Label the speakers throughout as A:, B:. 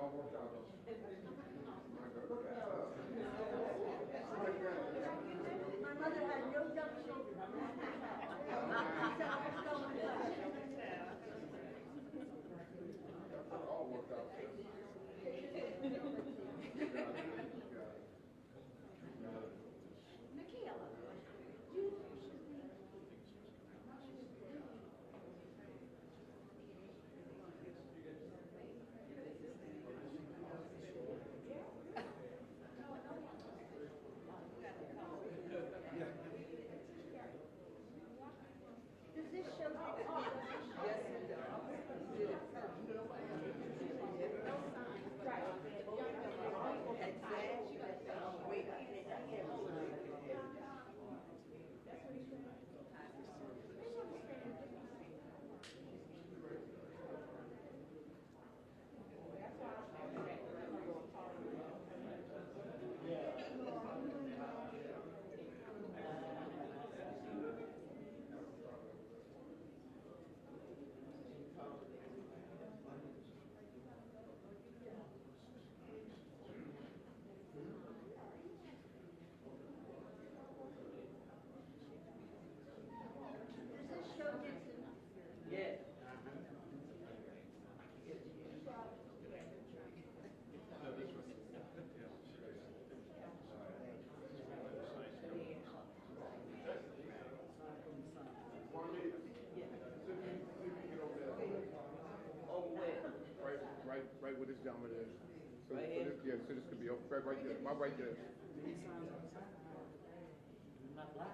A: My mother had no young children.
B: All worked out.
A: Does this show Dixon?
C: Yes, it does. Right. Exactly. Wait.
A: Does this show Dixon?
C: Yes.
B: Right where this gentleman is. So,
C: Right here?
B: yeah, so this could be right there. My right there.
C: Not black.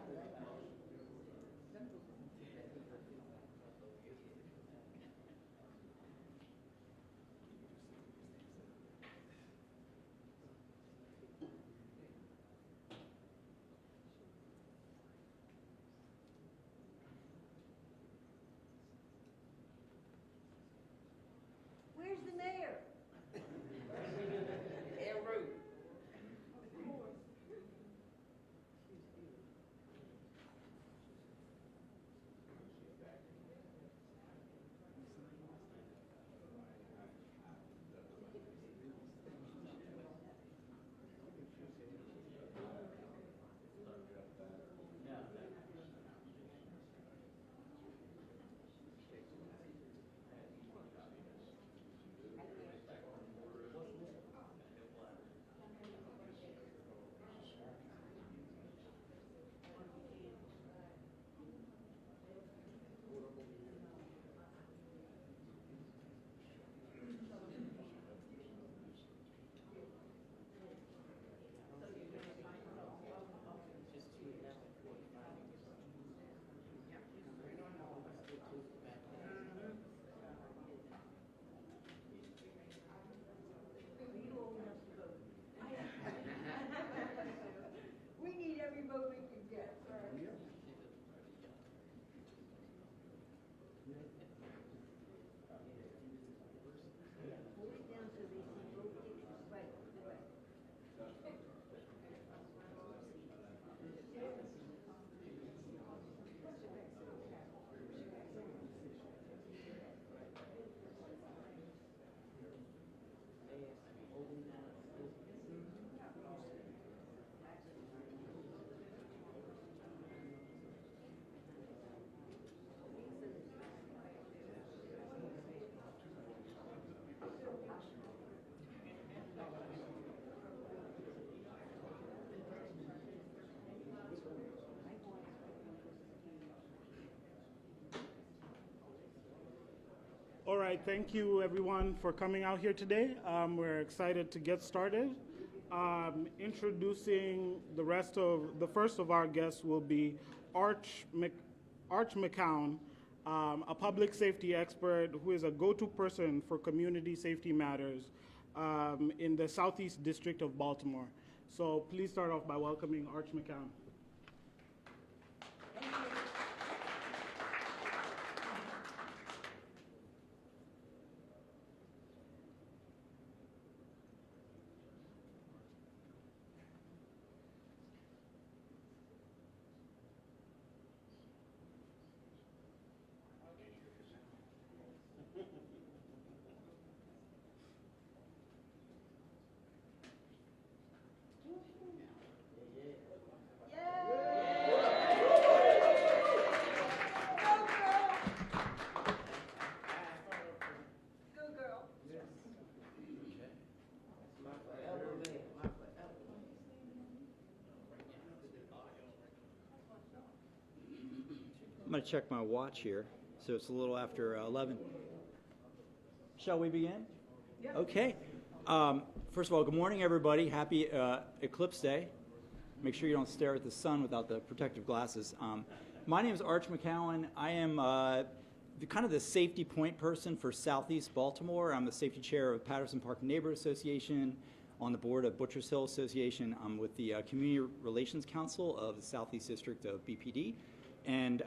A: Where's the mayor?
C: En route.
A: Are you old enough to vote? We need every vote we can get. Hold it down so they see both Dixons. Right, right.
D: All right, thank you everyone for coming out here today. We're excited to get started. Introducing the first of our guests will be Arch McCown, a public safety expert who is a go-to person for community safety matters in the Southeast District of Baltimore. So please start off by welcoming Arch McCown.
E: going to check my watch here. So it's a little after 11. Shall we begin? Yeah. Okay. First of all, good morning, everybody. Happy Eclipse Day. Make sure you don't stare at the sun without the protective glasses. My name is Arch McCowan. I am kind of the safety point person for Southeast Baltimore. I'm the safety chair of Patterson Park Neighborhood Association, on the board of Butchers Hill Association. I'm with the Community Relations Council of the Southeast District of BPD. And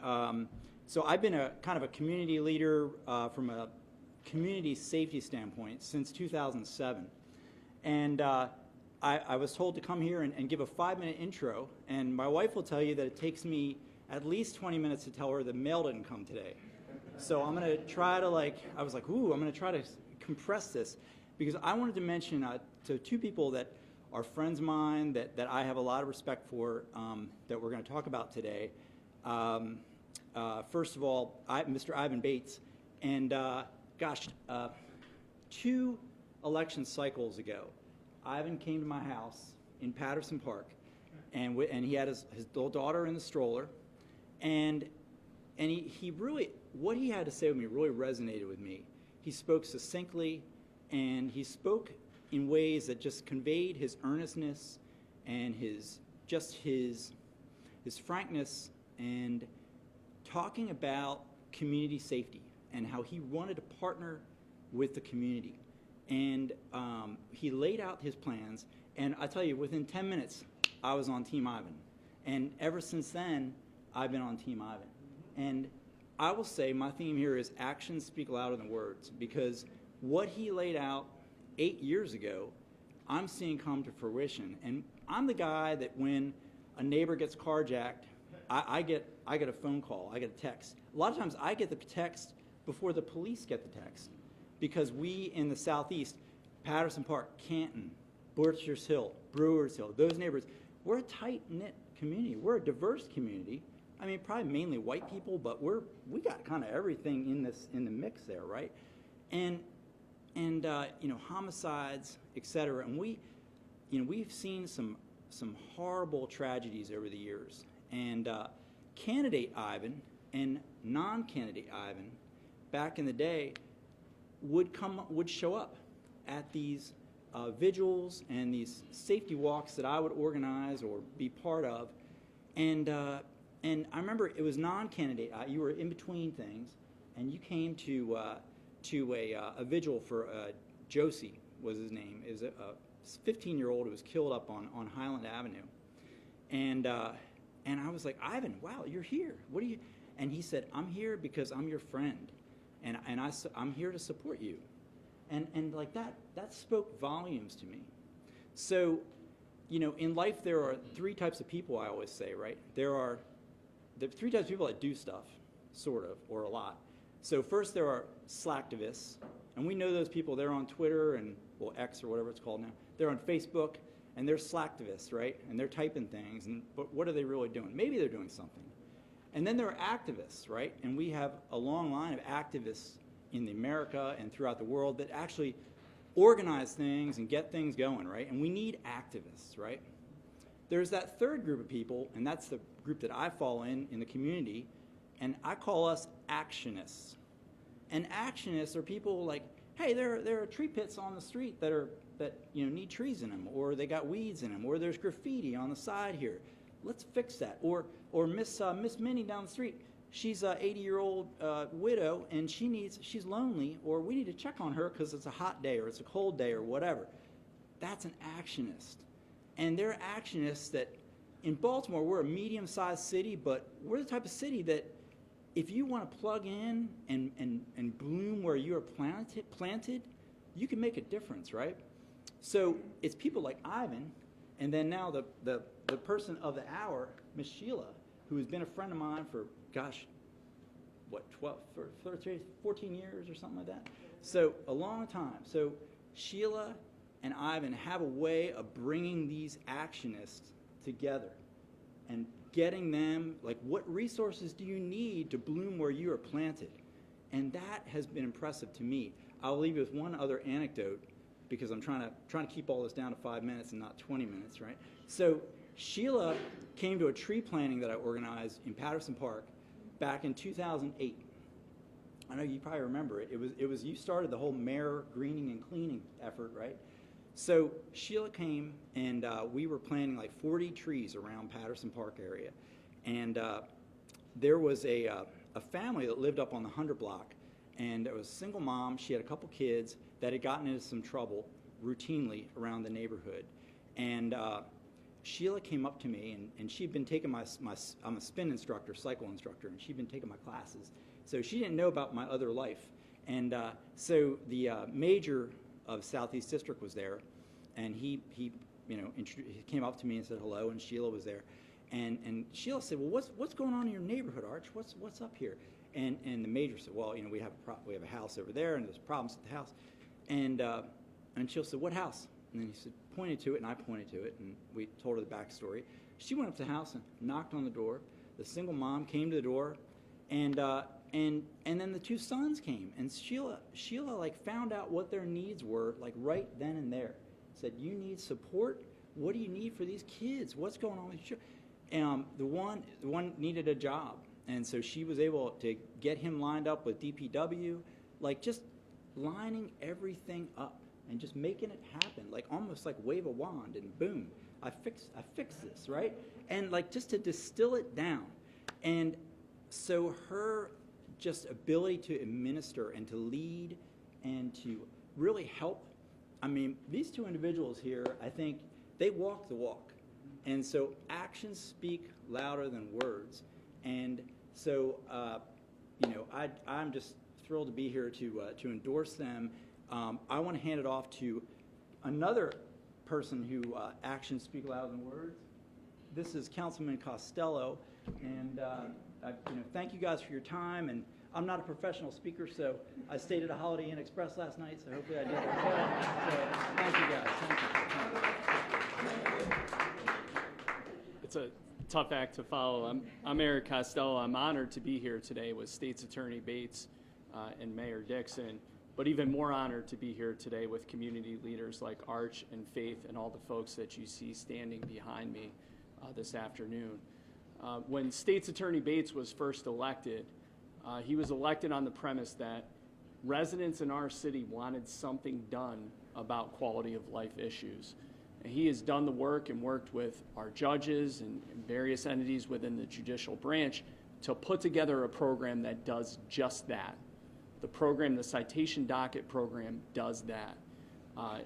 E: so I've been a kind of a community leader from a community safety standpoint since 2007. And I was told to come here and give a 5-minute intro, and my wife will tell you that it takes me at least 20 minutes to tell her the mail didn't come today. So I'm going to try to I'm going to try to compress this, because I wanted to mention to two people that are friends of mine that I have a lot of respect for, that we're going to talk about today. First of all, Mr. Ivan Bates, and 2 election cycles ago, Ivan came to my house in Patterson Park, and he had his little daughter in the stroller, and he really, what he had to say with me really resonated with me. He spoke succinctly, and he spoke in ways that just conveyed his earnestness and his frankness, and talking about community safety and how he wanted to partner with the community. And he laid out his plans, and I tell you, within 10 minutes, I was on Team Ivan. And ever since then, I've been on Team Ivan. And I will say my theme here is actions speak louder than words, because what he laid out 8 years ago, I'm seeing come to fruition. And I'm the guy that when a neighbor gets carjacked, I get a phone call, I get a text. A lot of times I get the text before the police get the text, because we in the Southeast, Patterson Park, Canton, Butchers Hill, Brewers Hill, those neighborhoods, we're a tight-knit community. We're a diverse community. I mean, probably mainly white people, but we got kind of everything in the mix there, right? And homicides, et cetera. And we've seen some horrible tragedies over the years. And candidate Ivan and non-candidate Ivan, back in the day, would show up at these vigils and these safety walks that I would organize or be part of. And I remember it was non-candidate. You were in between things, and you came to a vigil for Josie was his name. Is a 15-year-old who was killed up on Highland Avenue, and I was like, Ivan, wow, you're here. What do you? And he said, I'm here because I'm your friend, and I'm here to support you, and like that spoke volumes to me. So, in life there are 3 types of people. I always say, right? There are 3 types of people that do stuff, sort of, or a lot. So first there are slacktivists, and we know those people. They're on Twitter and, well, X or whatever it's called now. They're on Facebook, and they're slacktivists, right? And they're typing things, but what are they really doing? Maybe they're doing something. And then there are activists, right? And we have a long line of activists in America and throughout the world that actually organize things and get things going, right? And we need activists, right? There's that third group of people, and that's the group that I fall in the community, and I call us actionists. And actionists are people like, hey, there are tree pits on the street that need trees in them, or they got weeds in them, or there's graffiti on the side here. Let's fix that. Or Miss Minnie down the street, she's a 80-year-old widow, and she's lonely, or we need to check on her because it's a hot day or it's a cold day or whatever. That's an actionist. And they're actionists that, in Baltimore, we're a medium-sized city, but we're the type of city that if you want to plug in and bloom where you are planted, you can make a difference, right? So it's people like Ivan, and then now the person of the hour, Miss Sheila, who has been a friend of mine for, 14 years or something like that. So a long time. So Sheila and Ivan have a way of bringing these actionists together and getting them, like, what resources do you need to bloom where you are planted? And that has been impressive to me. I'll leave you with one other anecdote, because I'm trying to keep all this down to 5 minutes and not 20 minutes, right? So Sheila came to a tree planting that I organized in Patterson Park, back in 2008. I know you probably remember it. It was you started the whole mayor greening and cleaning effort, right? So Sheila came, and we were planting like 40 trees around Patterson Park area, and there was a family that lived up on the 100 block, and it was a single mom. She had a couple kids that had gotten into some trouble routinely around the neighborhood, and Sheila came up to me, and she'd been taking I'm a spin instructor, cycle instructor, and she'd been taking my classes. So she didn't know about my other life. And so the major of Southeast District was there, and he came up to me and said hello, and Sheila was there. And Sheila said, well, what's going on in your neighborhood, Arch? What's up here? And the major said, well, we have a house over there, and there's problems at the house. And Sheila said, what house? And then he said, pointed to it, and I pointed to it, and we told her the backstory. She went up to the house and knocked on the door. The single mom came to the door, and then the two sons came, and Sheila like found out what their needs were like right then and there. Said, you need support? What do you need for these kids? What's going on with you? And the one needed a job, and so she was able to get him lined up with DPW, like just lining everything up and just making it happen, like almost like wave a wand and boom, I fix this, right? And like just to distill it down. And so her just ability to administer and to lead and to really help. I mean, these two individuals here, I think they walk the walk. And so actions speak louder than words. And so, I'm just thrilled to be here to endorse them. I want to hand it off to another person who actions speak louder than words. This is Councilman Costello. And thank you guys for your time. And I'm not a professional speaker, so I stayed at a Holiday Inn Express last night, so hopefully I did okay. So thank you guys. Thank you.
F: It's a tough act to follow. I'm Eric Costello. I'm honored to be here today with State's Attorney Bates and Mayor Dixon, but even more honored to be here today with community leaders like Arch and Faith and all the folks that you see standing behind me this afternoon. When State's Attorney Bates was first elected, he was elected on the premise that residents in our city wanted something done about quality of life issues. And he has done the work and worked with our judges and various entities within the judicial branch to put together a program that does just that. The program, the citation docket program, does that.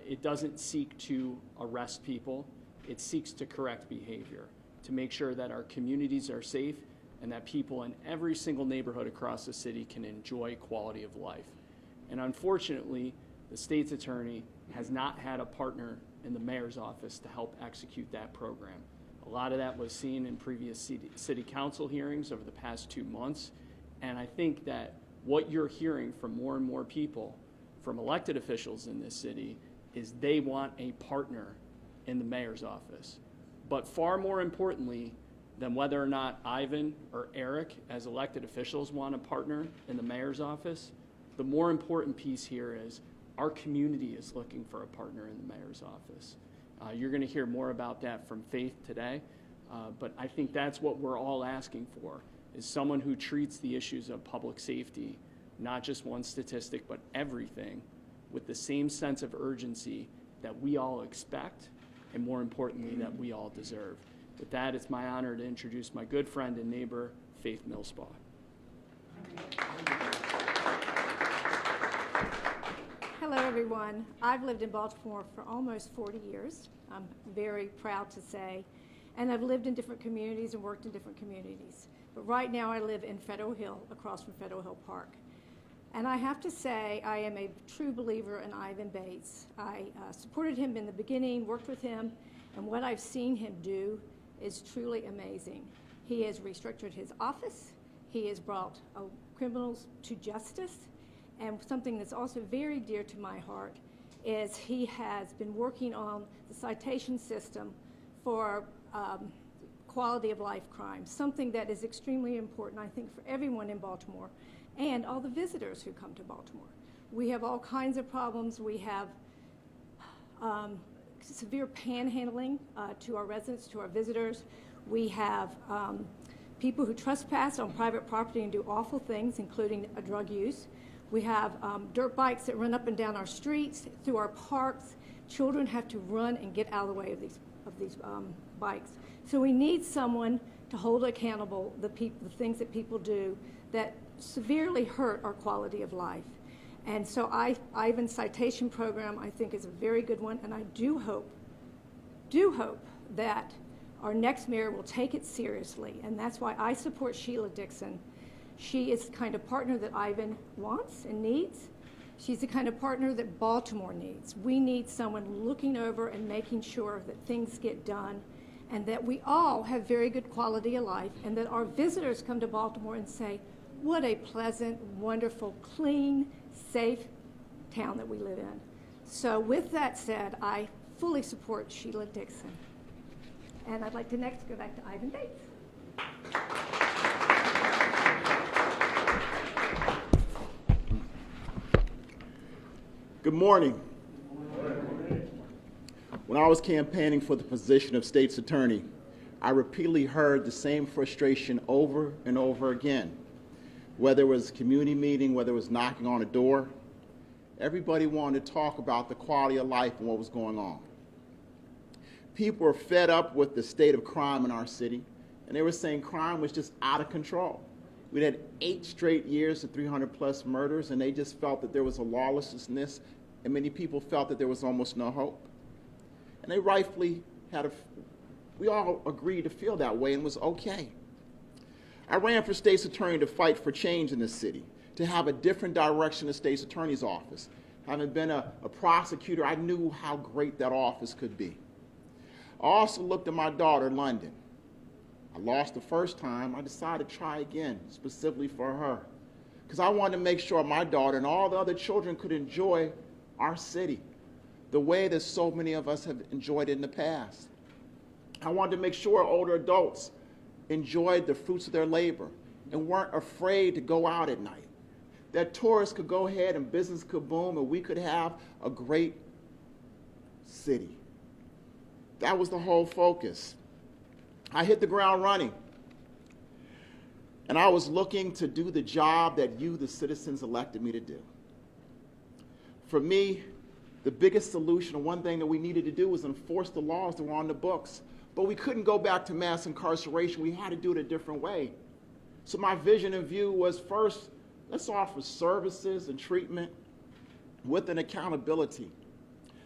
F: It doesn't seek to arrest people. It seeks to correct behavior, to make sure that our communities are safe and that people in every single neighborhood across the city can enjoy quality of life. And unfortunately, the state's attorney has not had a partner in the mayor's office to help execute that program. A lot of that was seen in previous city council hearings over the past 2 months. And I think that what you're hearing from more and more people, from elected officials in this city, is they want a partner in the mayor's office. But far more importantly than whether or not Ivan or Eric, as elected officials, want a partner in the mayor's office, the more important piece here is our community is looking for a partner in the mayor's office. You're going to hear more about that from Faith today, but I think that's what we're all asking for, is someone who treats the issues of public safety, not just one statistic, but everything, with the same sense of urgency that we all expect, and more importantly, that we all deserve. With that, it's my honor to introduce my good friend and neighbor, Faith Millspaugh.
A: Hello, everyone. I've lived in Baltimore for almost 40 years. I'm very proud to say. And I've lived in different communities and worked in different communities. But right now I live in Federal Hill, across from Federal Hill Park. And I have to say I am a true believer in Ivan Bates. I supported him in the beginning, worked with him, and what I've seen him do is truly amazing. He has restructured his office. He has brought criminals to justice. And something that's also very dear to my heart is he has been working on the citation system for quality of life crimes, something that is extremely important, I think, for everyone in Baltimore and all the visitors who come to Baltimore. We have all kinds of problems. We have severe panhandling to our residents, to our visitors. We have people who trespass on private property and do awful things, including drug use. We have dirt bikes that run up and down our streets, through our parks. Children have to run and get out of the way of these bikes. So we need someone to hold accountable the things that people do that severely hurt our quality of life. And so Ivan's citation program, I think, is a very good one, and I do hope that our next mayor will take it seriously, and that's why I support Sheila Dixon. She is the kind of partner that Ivan wants and needs. She's the kind of partner that Baltimore needs. We need someone looking over and making sure that things get done, and that we all have very good quality of life, and that our visitors come to Baltimore and say, what a pleasant, wonderful, clean, safe town that we live in. So with that said, I fully support Sheila Dixon. And I'd like to next go back to Ivan Bates.
G: Good morning. When I was campaigning for the position of state's attorney, I repeatedly heard the same frustration over and over again. Whether it was a community meeting, whether it was knocking on a door, everybody wanted to talk about the quality of life and what was going on. People were fed up with the state of crime in our city, and they were saying crime was just out of control. We'd had 8 straight years of 300+ murders, and they just felt that there was a lawlessness, and many people felt that there was almost no hope. And they rightfully we all agreed to feel that way, and it was okay. I ran for state's attorney to fight for change in this city, to have a different direction in the state's attorney's office. Having been a prosecutor, I knew how great that office could be. I also looked at my daughter, London. I lost the first time. I decided to try again, specifically for her, because I wanted to make sure my daughter and all the other children could enjoy our city the way that so many of us have enjoyed it in the past. I wanted to make sure older adults enjoyed the fruits of their labor and weren't afraid to go out at night, that tourists could go ahead and business could boom and we could have a great city. That was the whole focus. I hit the ground running, and I was looking to do the job that you, the citizens, elected me to do. For me, the biggest solution, and one thing that we needed to do, was enforce the laws that were on the books. But we couldn't go back to mass incarceration. We had to do it a different way. So my vision and view was, first, let's offer services and treatment with an accountability.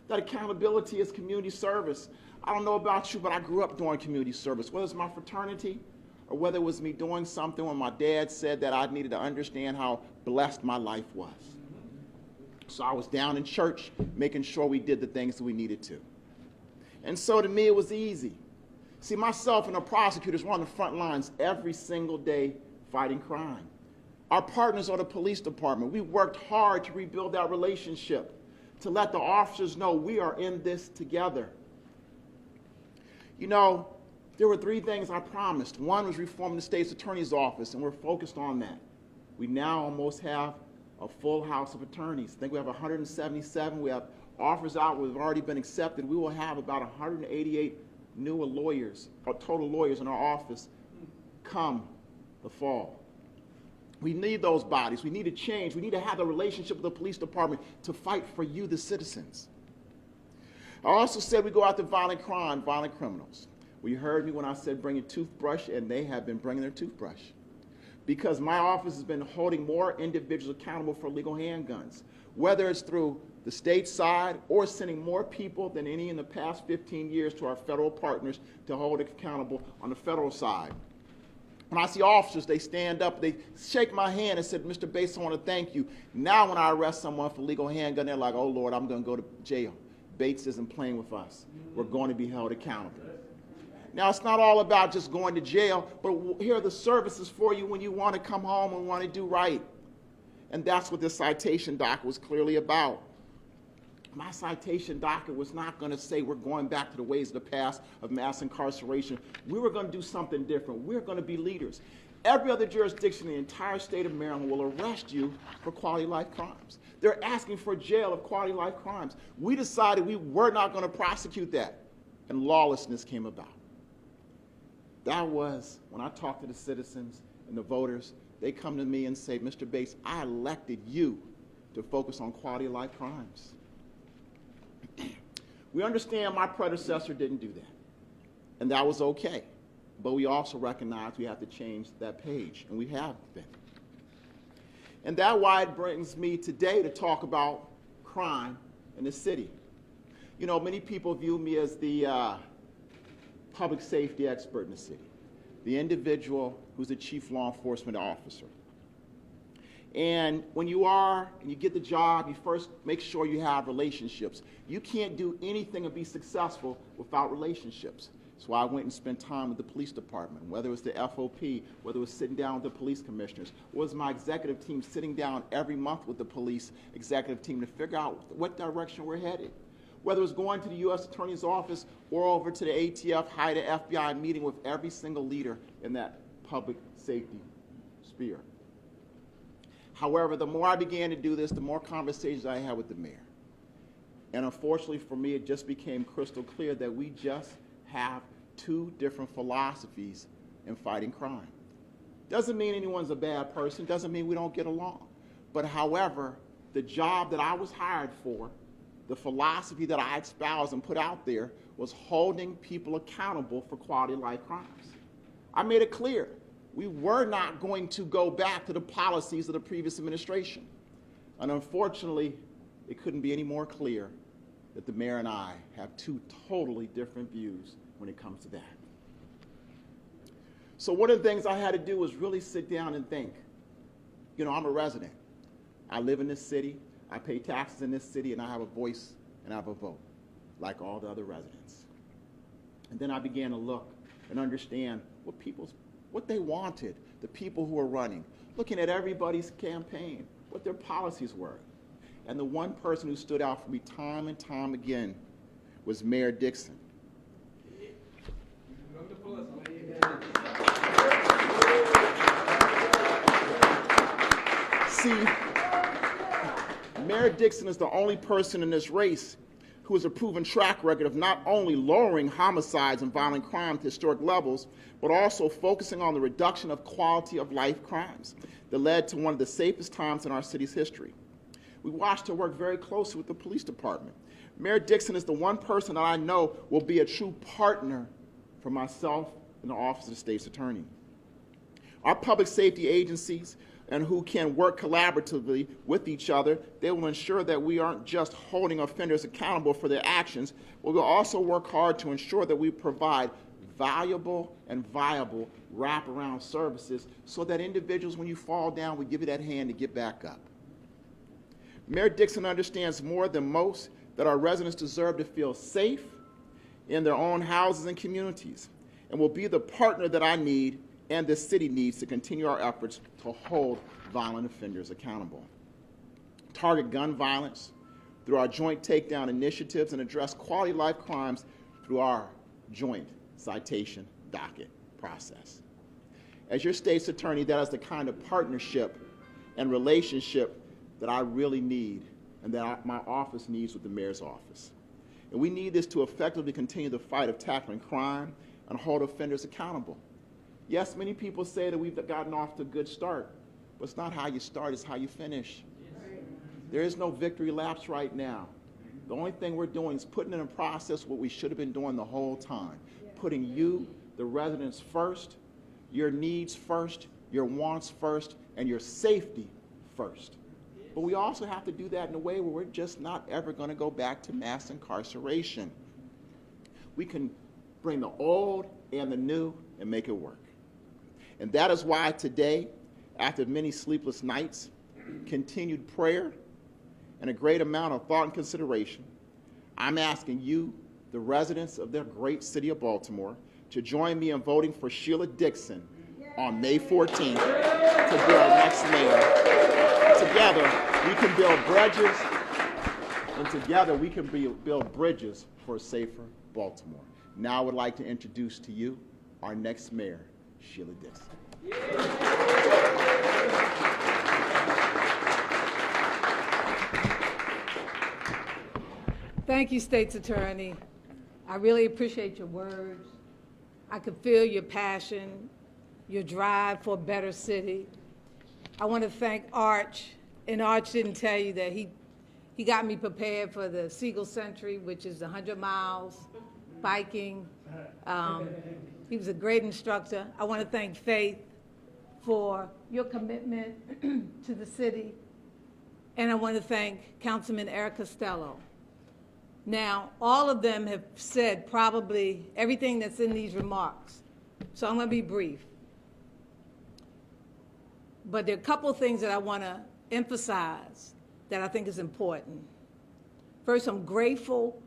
G: That accountability is community service. I don't know about you, but I grew up doing community service, whether it's my fraternity or whether it was me doing something when my dad said that I needed to understand how blessed my life was. So I was down in church making sure we did the things that we needed to. And so to me, it was easy. See, myself and the prosecutors were on the front lines every single day fighting crime. Our partners are the police department. We worked hard to rebuild that relationship, to let the officers know we are in this together. You know, there were 3 things I promised. One was reforming the state's attorney's office, and we're focused on that. We now almost have a full house of attorneys. I think we have 177. We have offers out. We've already been accepted. We will have about 188 new lawyers, or total lawyers in our office come the fall. We need those bodies. We need to change. We need to have a relationship with the police department to fight for you, the citizens. I also said we go after violent crime, violent criminals. Well, you heard me when I said bring a toothbrush, and they have been bringing their toothbrush. Because my office has been holding more individuals accountable for illegal handguns, whether it's through the state side or sending more people than any in the past 15 years to our federal partners to hold accountable on the federal side. When I see officers, they stand up, they shake my hand and said, Mr. Bates, I want to thank you. Now when I arrest someone for illegal handgun, they're like, oh, Lord, I'm going to go to jail. Bates isn't playing with us. We're going to be held accountable. Now, it's not all about just going to jail, but here are the services for you when you want to come home and want to do right. And that's what this citation docket was clearly about. My citation docket was not going to say we're going back to the ways of the past of mass incarceration. We were going to do something different. We're going to be leaders. Every other jurisdiction in the entire state of Maryland will arrest you for quality life crimes. They're asking for jail of quality life crimes. We decided we were not going to prosecute that, and lawlessness came about. That was when I talk to the citizens and the voters, they come to me and say, Mr. Bates, I elected you to focus on quality of life crimes. We understand my predecessor didn't do that, and that was okay. But we also recognize we have to change that page, and we have been. And that's why it brings me today to talk about crime in the city. You know, many people view me as the public safety expert in the city, the individual who's the chief law enforcement officer. And when you are, and you get the job, you first make sure you have relationships. You can't do anything and be successful without relationships. That's why I went and spent time with the police department, whether it was the FOP, whether it was sitting down with the police commissioners, was my executive team sitting down every month with the police executive team to figure out what direction we're headed. Whether it was going to the U.S. Attorney's Office or over to the ATF, HIDA, FBI, meeting with every single leader in that public safety sphere. However, the more I began to do this, the more conversations I had with the mayor. And unfortunately for me, it just became crystal clear that we just have two different philosophies in fighting crime. Doesn't mean anyone's a bad person, doesn't mean we don't get along. But however, the job that I was hired for, the philosophy that I espoused and put out there was holding people accountable for quality of life crimes. I made it clear. We were not going to go back to the policies of the previous administration. And unfortunately, it couldn't be any more clear that the mayor and I have two totally different views when it comes to that. So one of the things I had to do was really sit down and think. You know, I'm a resident. I live in this city, I pay taxes in this city, and I have a voice and I have a vote, like all the other residents. And then I began to look and understand what they wanted, the people who were running, looking at everybody's campaign, what their policies were. And the one person who stood out for me time and time again was Mayor Dixon. See, Mayor Dixon is the only person in this race who has a proven track record of not only lowering homicides and violent crime to historic levels, but also focusing on the reduction of quality of life crimes that led to one of the safest times in our city's history. We watched her work very closely with the police department. Mayor Dixon is the one person that I know will be a true partner for myself in the Office of the State's Attorney. Our public safety agencies and who can work collaboratively with each other, they will ensure that we aren't just holding offenders accountable for their actions, but we'll also work hard to ensure that we provide valuable and viable wraparound services so that individuals, when you fall down, we give you that hand to get back up. Mayor Dixon understands more than most that our residents deserve to feel safe in their own houses and communities, and will be the partner that I need and this city needs to continue our efforts to hold violent offenders accountable. Target gun violence through our joint takedown initiatives and address quality life crimes through our joint citation docket process. As your state's attorney, that is the kind of partnership and relationship that I really need and that my office needs with the mayor's office. And we need this to effectively continue the fight of tackling crime and hold offenders accountable. Yes, many people say that we've gotten off to a good start, but it's not how you start, it's how you finish. There is no victory laps right now. The only thing we're doing is putting in process what we should have been doing the whole time, putting you, the residents, first, your needs first, your wants first, and your safety first. But we also have to do that in a way where we're just not ever going to go back to mass incarceration. We can bring the old and the new and make it work. And that is why today, after many sleepless nights, continued prayer, and a great amount of thought and consideration, I'm asking you, the residents of the great city of Baltimore, to join me in voting for Sheila Dixon on May 14th to be our next mayor. Together, we can build bridges, and together we can build bridges for a safer Baltimore. Now I would like to introduce to you our next mayor, Sheila Dixon.
H: Thank you, State's Attorney. I really appreciate your words.
A: I could feel your passion, your drive for a better city. I want to thank Arch, and Arch didn't tell you that he got me prepared for the Siegel Century, which is 100 miles biking. He was a great instructor. I want to thank Faith for your commitment to the city. And I want to thank Councilman Eric Costello. Now, all of them have said probably everything that's in these remarks, so I'm going to be brief. But there are a couple of things that I want to emphasize that I think is important. First, I'm grateful,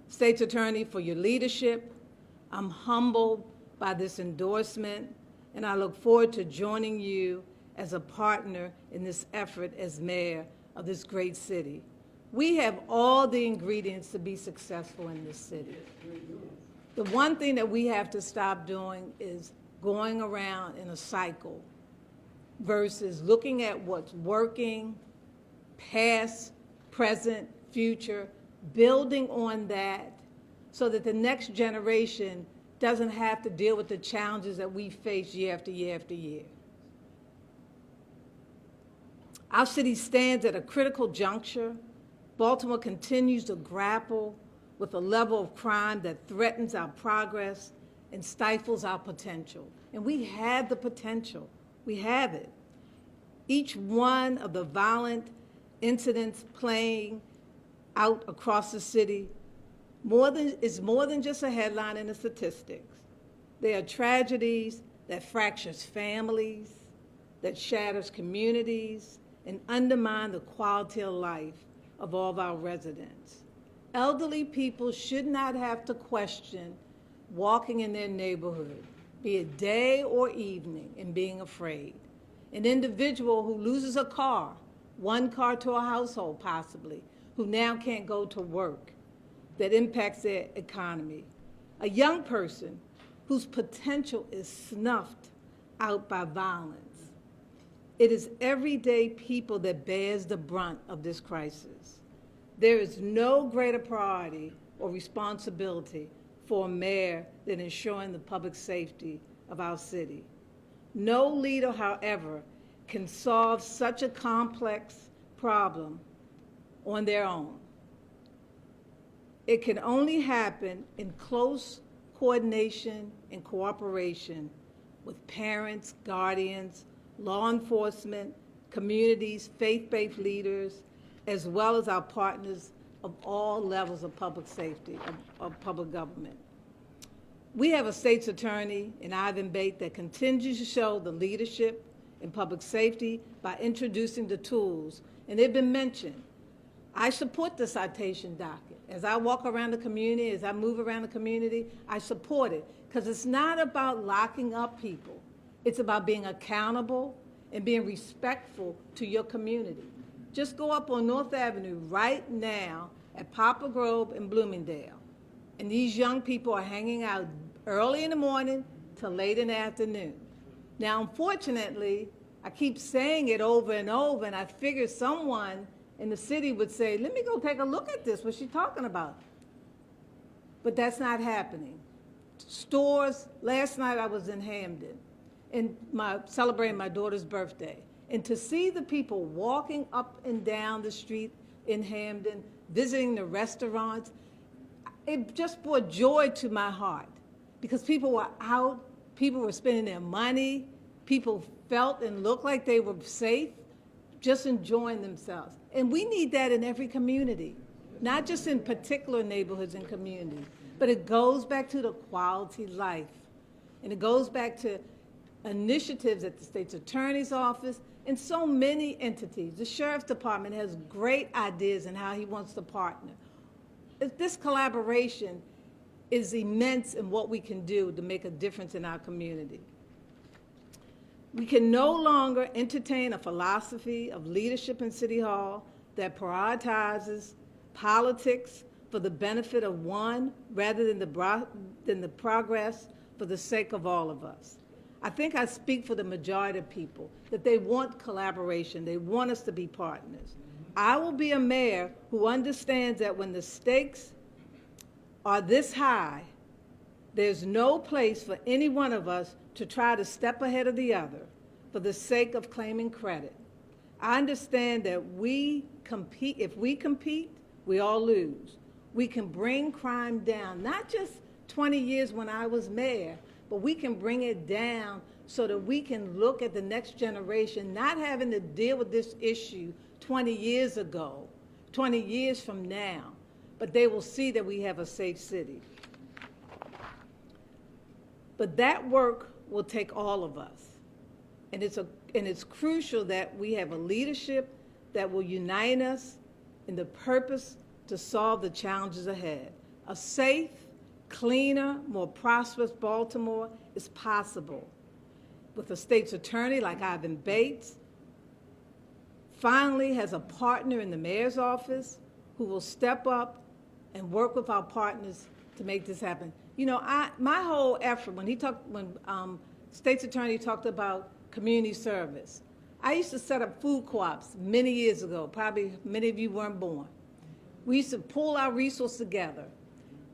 A: State's Attorney, for your leadership. I'm humbled by this endorsement, and I look forward to joining you as a partner in this effort as mayor of this great city. We have all the ingredients to be successful in this city. The one thing that we have to stop doing is going around in a cycle versus looking at what's working, past, present, future, building on that so that the next generation doesn't have to deal with the challenges that we face year after year after year. Our city stands at a critical juncture. Baltimore continues to grapple with a level of crime that threatens our progress and stifles our potential. And we have the potential. We have it. Each one of the violent incidents playing out across the city is more than just a headline in the statistics. They are tragedies that fractures families, that shatters communities, and undermine the quality of life of all of our residents. Elderly people should not have to question walking in their neighborhood, be it day or evening, and being afraid. An individual who loses a car, one car to a household possibly, who now can't go to work, that impacts their economy. A young person whose potential is snuffed out by violence. It is everyday people that bears the brunt of this crisis. There is no greater priority or responsibility for a mayor than ensuring the public safety of our city. No leader, however, can solve such a complex problem on their own. It can only happen in close coordination and cooperation with parents, guardians, law enforcement, communities, faith-based leaders, as well as our partners of all levels of public safety, of public government. We have a state's attorney in Ivan Bate that continues to show the leadership in public safety by introducing the tools, and they've been mentioned. I support the citation docket. As I walk around the community, as I move around the community, I support it, because it's not about locking up people. It's about being accountable and being respectful to your community. Just go up on North Avenue right now at Poplar Grove and Bloomingdale, and these young people are hanging out early in the morning till late in the afternoon. Now, unfortunately, I keep saying it over and over, and I figure someone in the city would say, let me go take a look at this, what's she talking about? But that's not happening. Stores, last night I was in Hamden, and celebrating my daughter's birthday. And to see the people walking up and down the street in Hamden, visiting the restaurants, it just brought joy to my heart, because people were out, people were spending their money, people felt and looked like they were safe, just enjoying themselves. And we need that in every community, not just in particular neighborhoods and communities, but it goes back to the quality life. And it goes back to initiatives at the state's attorney's office and so many entities. The sheriff's department has great ideas in how he wants to partner. This collaboration is immense in what we can do to make a difference in our community. We can no longer entertain a philosophy of leadership in City Hall that prioritizes politics for the benefit of one rather than the progress for the sake of all of us. I think I speak for the majority of people, that they want collaboration, they want us to be partners. I will be a mayor who understands that when the stakes are this high,
H: There's no place for any one of us to try to step ahead of the other for the sake of claiming credit. I understand that if we compete, we all lose. We can bring crime down, not just 20 years when I was mayor, but we can bring it down so that we can look at the next generation not having to deal with this issue 20 years ago, 20 years from now, but they will see that we have a safe city. But that work will take all of us. And it's crucial that we have a leadership that will unite us in the purpose to solve the challenges ahead. A safe, cleaner, more prosperous Baltimore is possible with a state's attorney like Ivan Bates, finally has a partner in the mayor's office who will step up and work with our partners to make this happen. You know, my whole effort, when state's attorney talked about community service, I used to set up food co-ops many years ago. Probably many of you weren't born. We used to pull our resources together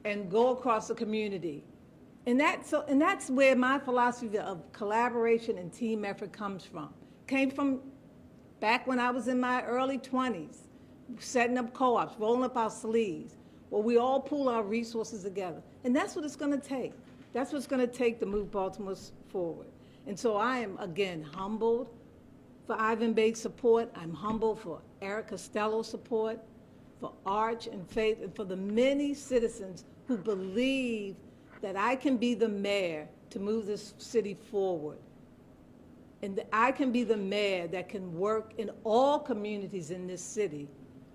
H: and go across the community. And that's where my philosophy of collaboration and team effort comes from. Came from back when I was in my early 20s, setting up co-ops, rolling up our sleeves, where we all pool our resources together. And that's what it's going to take. That's what it's going to take to move Baltimore forward. And so I am, again, humbled for Ivan Bates' support. I'm humbled for Eric Costello's support, for Arch and Faith, and for the many citizens who believe that I can be the mayor to move this city forward. And that I can be the mayor that can work in all communities in this city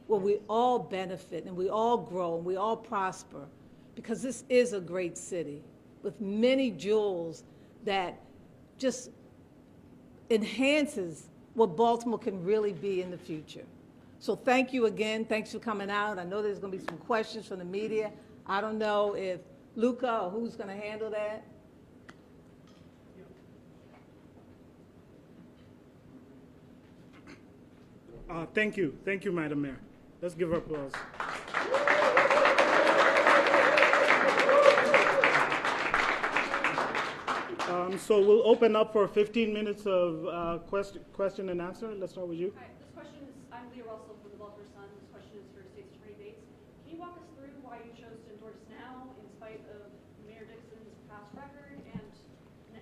H: where we all benefit and we all grow and we all prosper, because this is a great city with many jewels that just enhances what Baltimore can really be in the future. So thank you again. Thanks for coming out. I know there's going to be some questions from the media. I don't know if Luca or who's going to handle that.
D: Thank you. Thank you, Madam Mayor. Let's give her applause. So we'll open up for 15 minutes of question and answer. Let's start with you.
I: Hi, this question is, I'm Leah Russell from the Baltimore Sun. This question is for State's Attorney Bates. Can you walk us through why you chose to endorse now in spite of Mayor Dixon's past record, and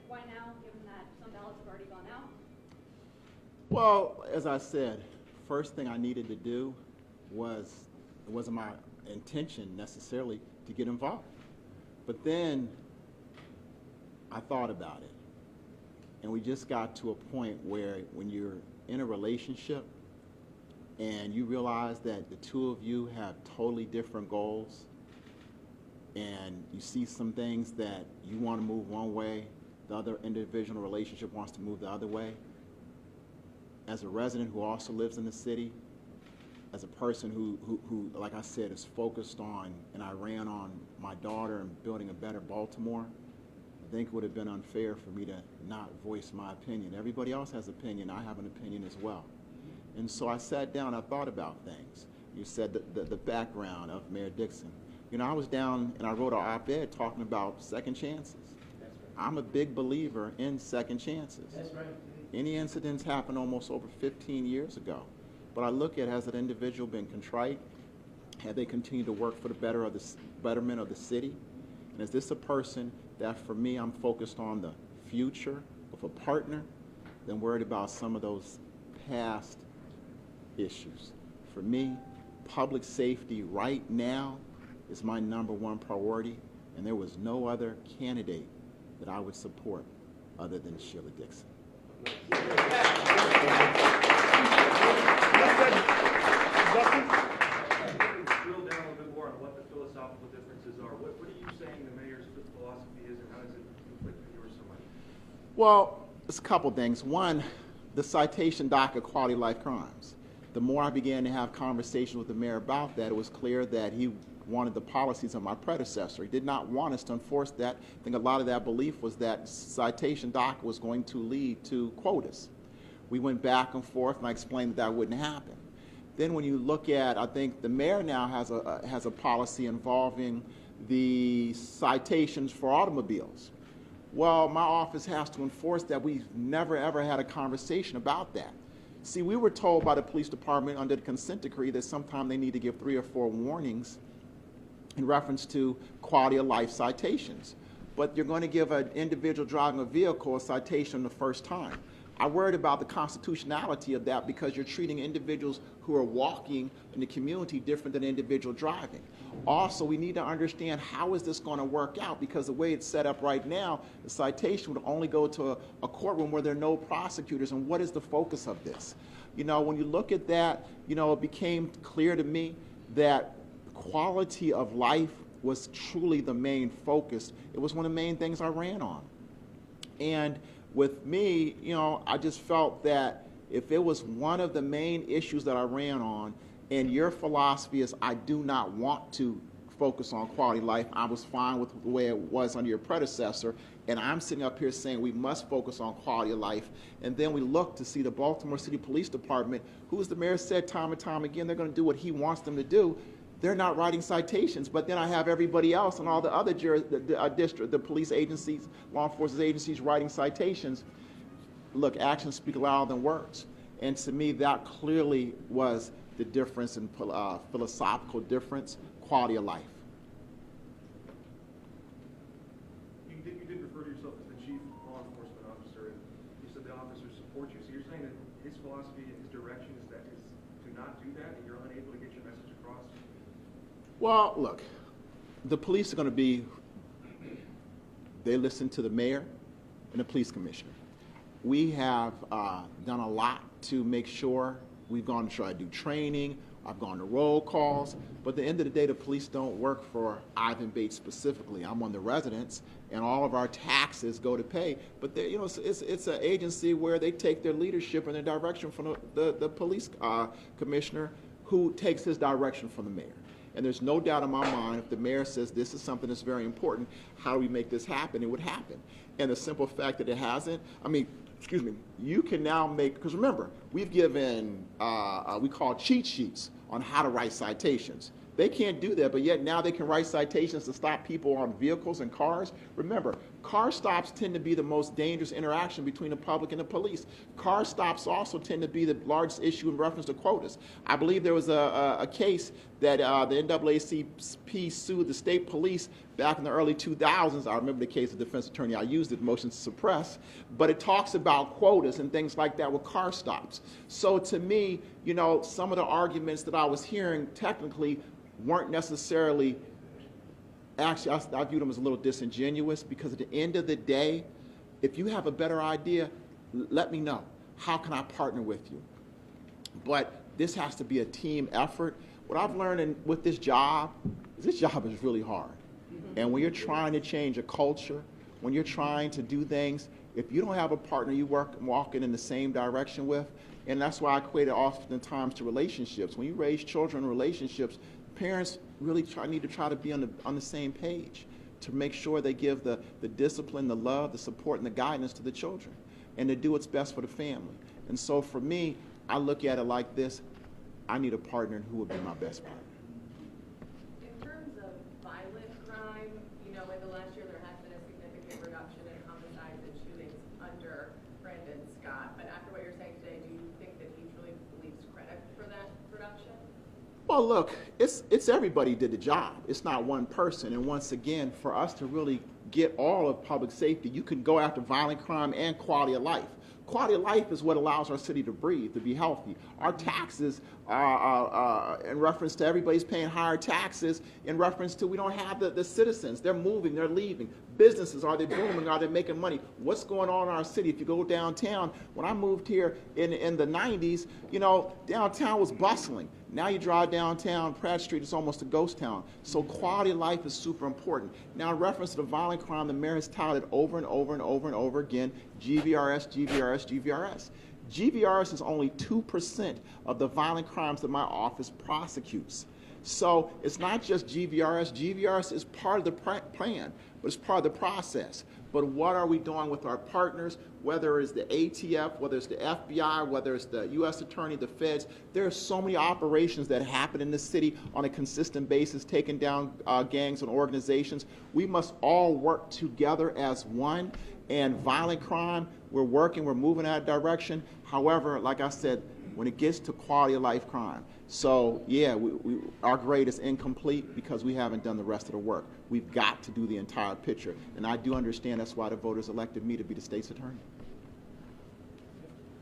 I: why now, given that some ballots have already gone out?
G: Well, as I said, first thing I needed to do it wasn't my intention necessarily to get involved. But then I thought about it. And we just got to a point where when you're in a relationship and you realize that the two of you have totally different goals, and you see some things that you want to move one way, the other individual relationship wants to move the other way. As a resident who also lives in the city, as a person who, like I said, is focused on, and I ran on my daughter and building a better Baltimore, I think it would have been unfair for me to not voice my opinion. Everybody else has an opinion. I have an opinion as well. And so I sat down, I thought about things. You said the background of Mayor Dixon. You know, I was down and I wrote an op-ed talking about second chances.
C: That's right.
G: I'm a big believer in second chances.
C: That's right.
G: Any incidents happened almost over 15 years ago. But I look at, has an individual been contrite? Have they continued to work for the betterment of the city? And is this a person that, for me, I'm focused on the future of a partner than worried about some of those past issues? For me, public safety right now is my #1 priority, and there was no other candidate that I would support other than Sheila Dixon.
J: Drill down a little bit more on what the philosophical differences are. What are you saying the mayor's philosophy is, and how does it conflict with yours so much?
G: Well, it's a couple things. One, the citation docket quality of life crimes. The more I began to have conversations with the mayor about that, it was clear that he wanted the policies of my predecessor. He did not want us to enforce that. I think a lot of that belief was that citation docket was going to lead to quotas. We went back and forth, and I explained that that wouldn't happen. Then when you look at, I think the mayor now has a policy involving the citations for automobiles. Well, my office has to enforce that. We've never, ever had a conversation about that. See, we were told by the police department under the consent decree that sometime they need to give 3 or 4 warnings in reference to quality of life citations. But you're going to give an individual driving a vehicle a citation the first time. I worried about the constitutionality of that because you're treating individuals who are walking in the community different than individual driving. Also, we need to understand how is this going to work out, because the way it's set up right now, the citation would only go to a courtroom where there are no prosecutors. And what is the focus of this? You know, when you look at that, you know, it became clear to me that quality of life was truly the main focus. It was one of the main things I ran on. And with me, you know, I just felt that if it was one of the main issues that I ran on, and your philosophy is I do not want to focus on quality of life, I was fine with the way it was under your predecessor, and I'm sitting up here saying we must focus on quality of life. And then we look to see the Baltimore City Police Department, who, as the mayor said time and time again, they're going to do what he wants them to do. They're not writing citations, but then I have everybody else and all the other the police agencies, law enforcement agencies writing citations. Look, actions speak louder than words. And to me, that clearly was the difference in philosophical difference, quality of life.
J: You did refer to yourself as the chief law enforcement officer, and you said the officers support you. So you're saying that his philosophy and his direction is to not do that, and you're unable to get your message across?
G: Well, look, the police are going to be, they listen to the mayor and the police commissioner. We have done a lot to make sure. We've gone to try to do training. I've gone to roll calls. But at the end of the day, the police don't work for Ivan Bates specifically. I'm on the residents, and all of our taxes go to pay. But you know, it's an agency where they take their leadership and their direction from the police commissioner, who takes his direction from the mayor. And there's no doubt in my mind, if the mayor says this is something that's very important, how do we make this happen? It would happen. And the simple fact that it hasn't, you can now make, because remember, we've given, we call cheat sheets on how to write citations. They can't do that, but yet now they can write citations to stop people on vehicles and cars. Remember, car stops tend to be the most dangerous interaction between the public and the police. Car stops also tend to be the largest issue in reference to quotas. I believe there was a case that the NAACP sued the state police back in the early 2000s. I remember the case of the defense attorney. I used it, motion to suppress. But it talks about quotas and things like that with car stops. So to me, you know, some of the arguments that I was hearing technically weren't necessarily, actually, I view them as a little disingenuous, because at the end of the day, if you have a better idea, let me know. How can I partner with you? But this has to be a team effort. What I've learned with this job is really hard. And when you're trying to change a culture, when you're trying to do things, if you don't have a partner you walking in the same direction with, and that's why I equate it oftentimes to relationships. When you raise children in relationships, parents really need to try to be on the same page to make sure they give the discipline, the love, the support, and the guidance to the children, and to do what's best for the family. And so for me, I look at it like this: I need a partner, and who would be my best partner?
K: In terms of violent crime, you know, in the last year there has been a significant reduction in homicides and shootings under Brandon Scott. But after what you're saying today, do you think that he truly believes credit for that reduction?
G: Well, look, it's everybody did the job. It's not one person. And once again, for us to really get all of public safety, you can go after violent crime and quality of life. Quality of life is what allows our city to breathe, to be healthy. Our taxes are in reference to everybody's paying higher taxes, in reference to we don't have the citizens. They're moving, they're leaving. Businesses, are they booming? Are they making money? What's going on in our city? If you go downtown, when I moved here in the 90s, you know, downtown was bustling. Now you drive downtown, Pratt Street, it's almost a ghost town. So quality of life is super important. Now, in reference to the violent crime, the mayor has touted over and over and over and over again, GVRS, GVRS, GVRS. GVRS is only 2% of the violent crimes that my office prosecutes. So it's not just GVRS. GVRS is part of the plan, but it's part of the process. But what are we doing with our partners, whether it's the ATF, whether it's the FBI, whether it's the U.S. Attorney, the feds? There are so many operations that happen in this city on a consistent basis, taking down gangs and organizations. We must all work together as one. And violent crime, we're moving in that direction. However, like I said, when it gets to quality of life crime, so yeah, our grade is incomplete because we haven't done the rest of the work. We've got to do the entire picture. And I do understand that's why the voters elected me to be the state's attorney.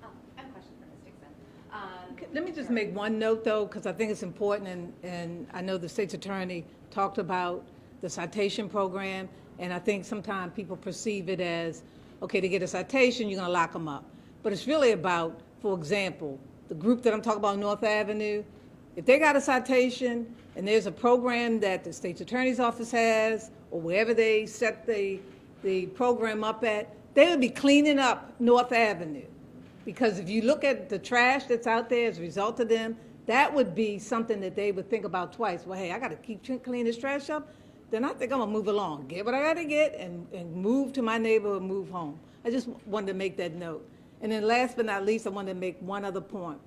L: I have a question for Ms. Dixon.
H: Let me just make one note, though, because I think it's important, and I know the state's attorney talked about the citation program, and I think sometimes people perceive it as, okay, to get a citation, you're going to lock them up. But it's really about, for example, the group that I'm talking about, North Avenue, if they got a citation and there's a program that the state's attorney's office has, or wherever they set the program up at, they would be cleaning up North Avenue. Because if you look at the trash that's out there as a result of them, that would be something that they would think about twice. Well, hey, I got to keep cleaning this trash up. Then I think I'm going to move along, get what I got to get, and move to my neighborhood, move home. I just wanted to make that note. And then last but not least, I wanted to make one other point.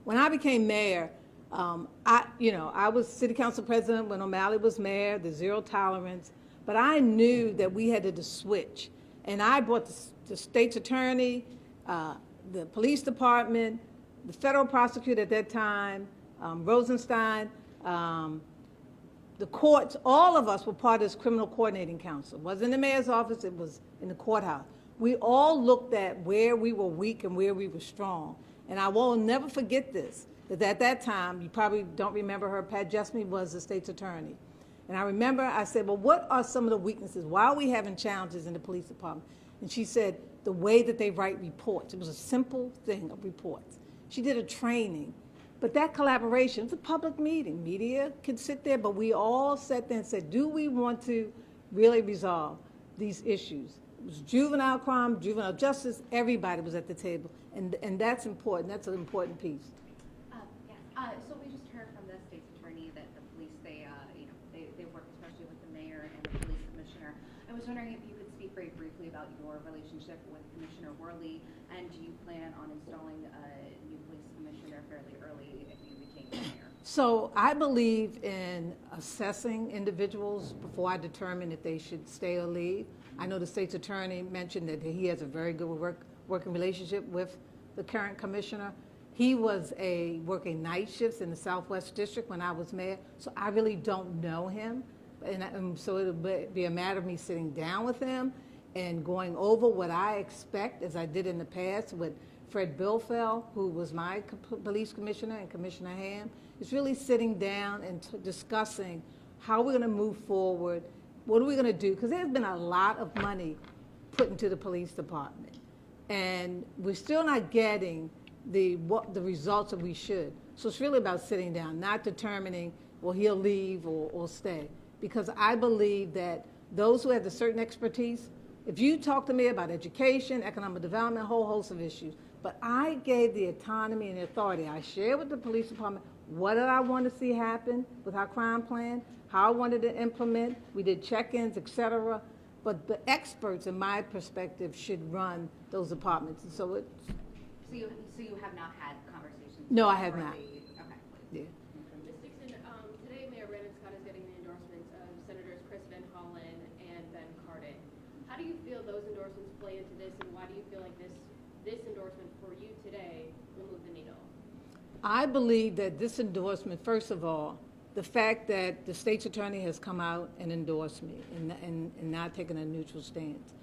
H: When I became mayor, I was city council president when O'Malley was mayor, the zero tolerance, but I knew that we had to switch. And I brought the state's attorney, the police department, the federal prosecutor at that time, Rosenstein, the courts, all of us were part of this criminal coordinating council. It wasn't in the mayor's office, it was in the courthouse. We all looked at where we were weak and where we were strong. And I will never forget this, that at that time, you probably don't remember her, Pat Jessamine was the state's attorney. And I remember I said, well, what are some of the weaknesses? Why are we having challenges in the police department? And she said, the way that they write reports. It was a simple thing of reports. She did a training. But that collaboration, it's a public meeting. Media can sit there, but we all sat there and said, do we want to really resolve these issues? It was juvenile crime, juvenile justice, everybody was at the table. And that's important. That's an important piece.
L: Yes. So we just heard from the state's attorney that the police, they work especially with the mayor and the police commissioner. I was wondering if you could speak very briefly about your relationship with Commissioner Worley, and do you plan on installing a new police commissioner fairly early if you became mayor?
H: So I believe in assessing individuals before I determine if they should stay or leave. I know the state's attorney mentioned that he has a very good working relationship with the current commissioner. He was working night shifts in the Southwest District when I was mayor, so I really don't know him. And so it'll be a matter of me sitting down with him and going over what I expect, as I did in the past with Fred Bilfeld, who was my police commissioner, and Commissioner Ham. It's really sitting down and discussing how we're going to move forward. What are we going to do? Because there's been a lot of money put into the police department, and we're still not getting the results that we should. So it's really about sitting down, not determining, well, he'll leave or stay. Because I believe that those who have a certain expertise, if you talk to me about education, economic development, a whole host of issues, but I gave the autonomy and the authority. I shared with the police department what did I want to see happen with our crime plan, how I wanted to implement. We did check-ins, et cetera. But the experts, in my perspective, should run those departments. And so it's...
L: So you have not had conversations?
H: No, I have not.
L: Okay.
H: Yeah.
K: Ms. Dixon, today Mayor Brandon Scott is getting the endorsements of Senators Chris Van Hollen and Ben Cardin. How do you feel those endorsements play into this, and why do you feel like this endorsement for you today will move the needle?
H: I believe that this endorsement, first of all, the fact that the state's attorney has come out and endorsed me and not taking a neutral stance,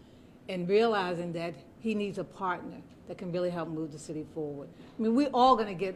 H: and realizing that he needs a partner that can really help move the city forward. I mean, we're all going to get